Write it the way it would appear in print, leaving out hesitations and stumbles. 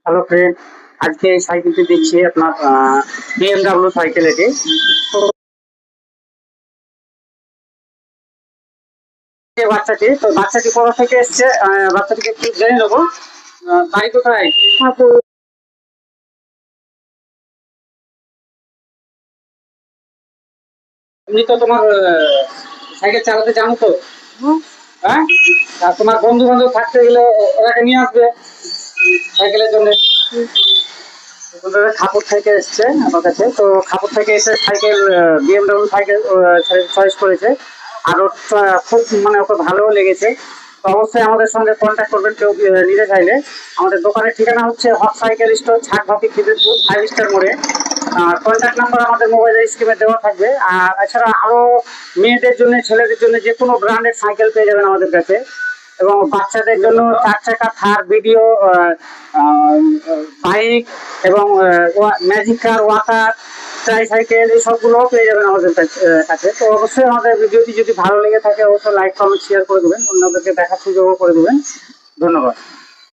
Hello friend, আজকে এই সাইকেলটি দিচ্ছি আপনার বিএমডাব্লিউ সাইকেল এটি। তো এই বাচ্চাটি কোথা থেকে এসছে, বাচ্চাটিকে একটু জেনে নেবো। বাড়ি কোথায়? এমনি তো তোমার সাইকেল চালাতে জানো তো? হ্যাঁ, আর তোমার বন্ধু বান্ধব থাকতে গেলে ওরাকে নিয়ে আসবে সাইকেলের জন্য। খাপুর থেকে এসছে আমার কাছে, তো খাপুর থেকে এসে সাইকেল বিএমডাব্লিউ সাইকেল চয়েস করেছে। আর ওর খুব মানে ওকে ভালোও লেগেছে। তো অবশ্যই আমাদের সঙ্গে কন্ট্যাক্ট করবেন কেউ নিতে চাইলে। আমাদের দোকানের ঠিকানা হচ্ছে হক সাইকেল স্টোর, ছাদভাতি খিদিরপুর, 5 স্টার মোড়ে। আর কন্ট্যাক্ট নাম্বার আমাদের মোবাইলের স্ক্রিনে দেওয়া থাকবে। আর এছাড়া আরও মেয়েদের জন্য, ছেলেদের জন্য যে কোনো ব্র্যান্ডের সাইকেল পেয়ে যাবেন আমাদের কাছে। এবং বাচ্চাদের জন্য 4 চাকা, থার, ভিডিও, বাইক এবং ম্যাজিক কার, ওয়াকার, ট্রাইসাইকেল, এই সবগুলোও পেয়ে যাবেন আমাদের কাছে। তো অবশ্যই আমাদের ভিডিওটি যদি ভালো লেগে থাকে অবশ্যই লাইক, কমেন্ট, শেয়ার করে দেবেন, অন্যদেরকে দেখার সুযোগও করে দেবেন। ধন্যবাদ।